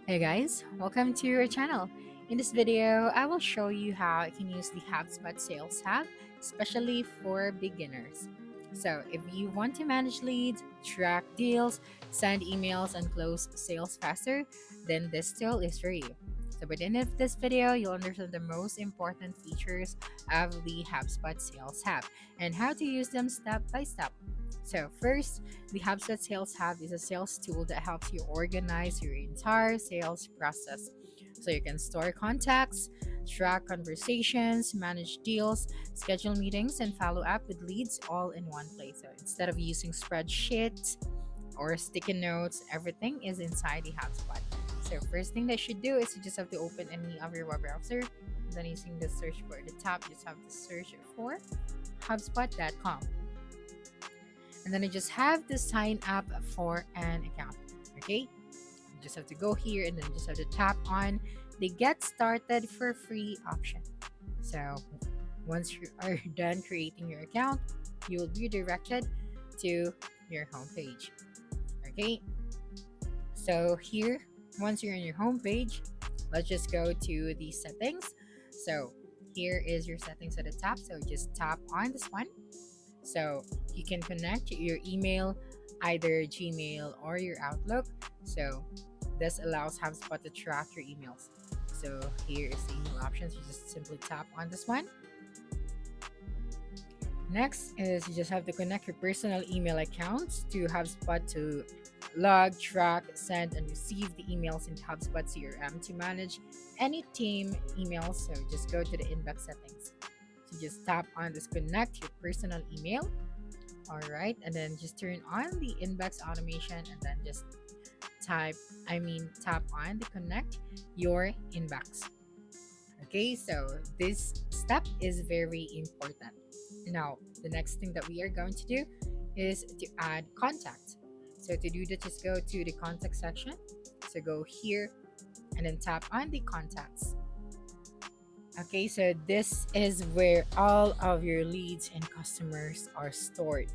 Hey guys, welcome to our channel. In this video, I will show you how you can use the Hubspot Sales Hub, especially for beginners. So, if you want to manage leads, track deals, send emails, and close sales faster, then this tool is for you. So, by the end of this video, you'll understand the most important features of the Hubspot Sales Hub and how to use them step by step. So, first, the HubSpot Sales Hub is a sales tool that helps you organize your entire sales process. So you can store contacts, track conversations, manage deals, schedule meetings, and follow up with leads all in one place. So instead of using spreadsheets or sticky notes, everything is inside the HubSpot. So first thing that you should do is you just have to open any of your web browser. And then using the search bar at the top, you just have to search for hubspot.com, and then I just have to sign up for an account. Okay, you just have to go here and then just have to tap on the get started for free option. So once you are done creating your account, you will be directed to your homepage. Okay, so here, once you're on your homepage, let's just go to the settings. So here is your settings at the top, so just tap on this one. So you can connect your email, either Gmail or your Outlook. So this allows HubSpot to track your emails. So here is the email options. You just simply tap on this one. Next is you just have to connect your personal email accounts to HubSpot to log, track, send, and receive the emails in HubSpot CRM to manage any team emails. So just go to the inbox settings. So just tap on this connect your personal email. All right, and then just turn on the inbox automation and then just tap on the connect your inbox. Okay, so this step is very important. Now, the next thing that we are going to do is to add contact. So to do that, just go to the contact section. So go here and then tap on the contacts. Okay, so this is where all of your leads and customers are stored.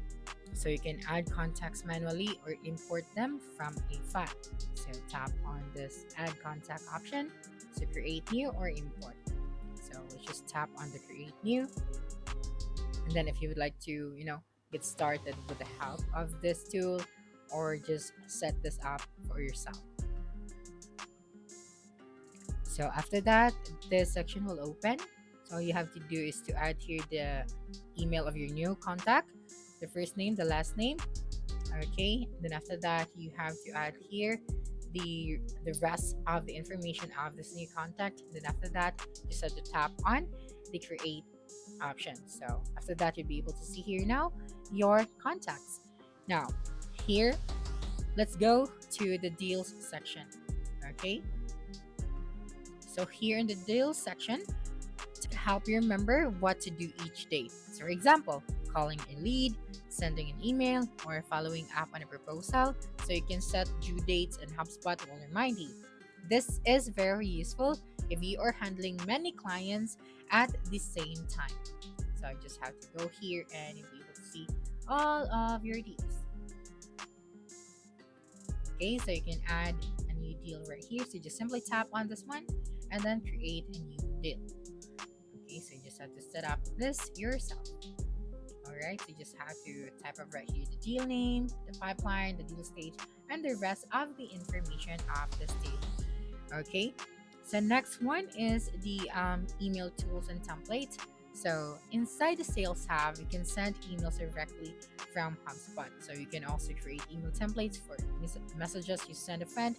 So you can add contacts manually or import them from a file. So tap on this add contact option to create new or import. So let's just tap on the create new. And then if you would like to, get started with the help of this tool or just set this up for yourself. So after that, this section will open. So all you have to do is to add here the email of your new contact, the first name, the last name. Okay, then after that, you have to add here the rest of the information of this new contact. Then after that, you just have to tap on the create option. So after that, you'll be able to see here now your contacts. Now here, let's go to the deals section. Okay, so here in the deals section, to help you remember what to do each day. So for example, calling a lead, sending an email, or following up on a proposal, so you can set due dates and HubSpot will remind you. This is very useful if you are handling many clients at the same time. So I just have to go here and you'll be able to see all of your deals. Okay, so you can add a new deal right here. So just simply tap on this one and then create a new deal. Okay, so you just have to set up this yourself. All right, so you just have to type up right here the deal name, the pipeline, the deal stage, and the rest of the information of this deal. Okay, so next one is the email tools and templates. So inside the Sales Hub, you can send emails directly from HubSpot. So you can also create email templates for messages you send a friend.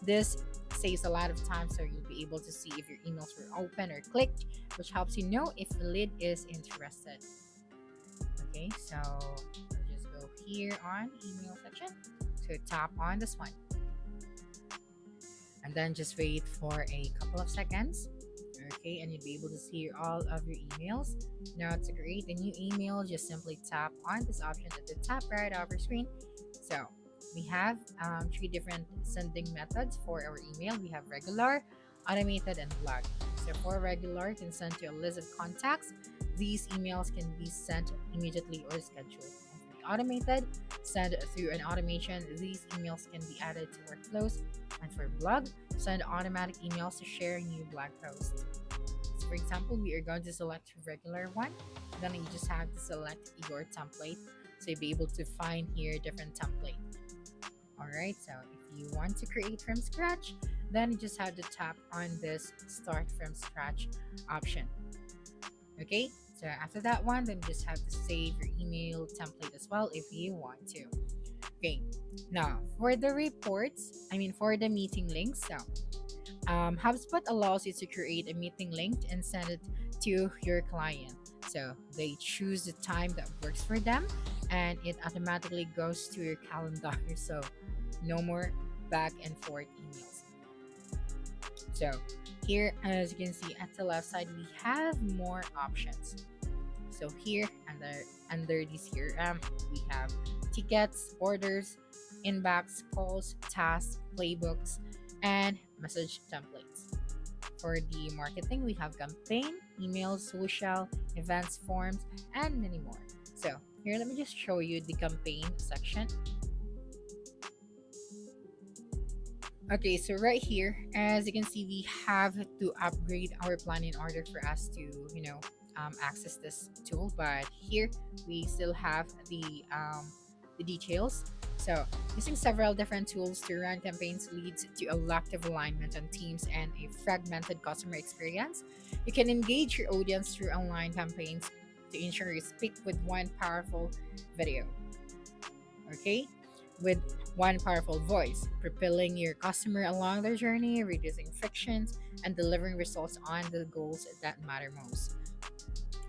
This saves a lot of time, so you'll be able to see if your emails were open or clicked, which helps you know if the lead is interested. Okay, so I'll just go here on email section to tap on this one. And then just wait for a couple of seconds. Okay, and you'll be able to see all of your emails. Now to create a new email, just simply tap on this option at the top right of your screen. So we have three different sending methods for our email. We have regular, automated, and blog. So for regular, you can send to a list of contacts. These emails can be sent immediately or scheduled. And for the automated, send through an automation. These emails can be added to workflows And for blog, send automatic emails to share new blog posts. So for example, we are going to select regular one. Then you just have to select your template. So you'll be able to find here different template. Alright, so if you want to create from scratch, then you just have to tap on this start from scratch option. Okay, so after that one, then you just have to save your email template as well if you want to. Okay, now for the reports, for the meeting links, so HubSpot allows you to create a meeting link and send it to your client. So they choose the time that works for them and it automatically goes to your calendar. So no more back and forth emails. So here, as you can see at the left side, we have more options. So here under this here, we have tickets, orders, inbox, calls, tasks, playbooks, and message templates. For the marketing, we have campaign, email, social, events, forms, and many more. So here, let me just show you the campaign section. Okay, so right here, as you can see, we have to upgrade our plan in order for us to, access this tool. But here, we still have the details. So, using several different tools to run campaigns leads to a lack of alignment on teams and a fragmented customer experience. You can engage your audience through online campaigns to ensure you speak with one powerful video. Okay, with one powerful voice, propelling your customer along their journey, reducing frictions, and delivering results on the goals that matter most.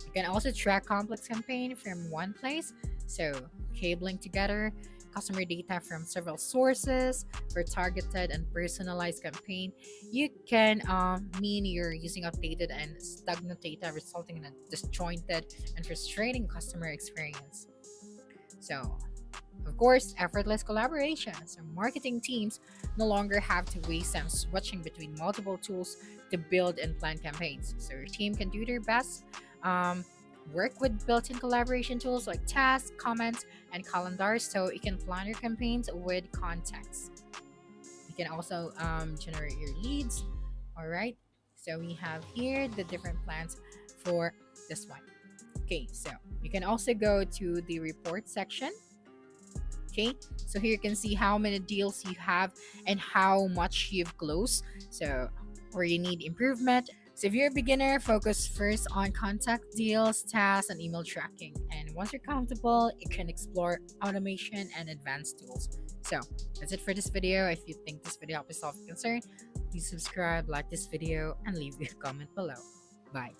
You can also track complex campaign from one place, so cabling together customer data from several sources for targeted and personalized campaign. You can mean you're using outdated and stagnant data, resulting in a disjointed and frustrating customer experience. So of course, effortless collaboration. So marketing teams no longer have to waste time switching between multiple tools to build and plan campaigns. So your team can do their best. Work with built-in collaboration tools like tasks, comments, and calendars, so you can plan your campaigns with context. You can also generate your leads. All right. So we have here the different plans for this one. Okay, so you can also go to the report section. Okay, so here you can see how many deals you have and how much you've closed, so where you need improvement. So if you're a beginner, focus first on contact deals, tasks, and email tracking, and once you're comfortable, you can explore automation and advanced tools. So that's it for this video. If you think this video helped you solve your concern, please subscribe, like this video, and leave a comment below. Bye.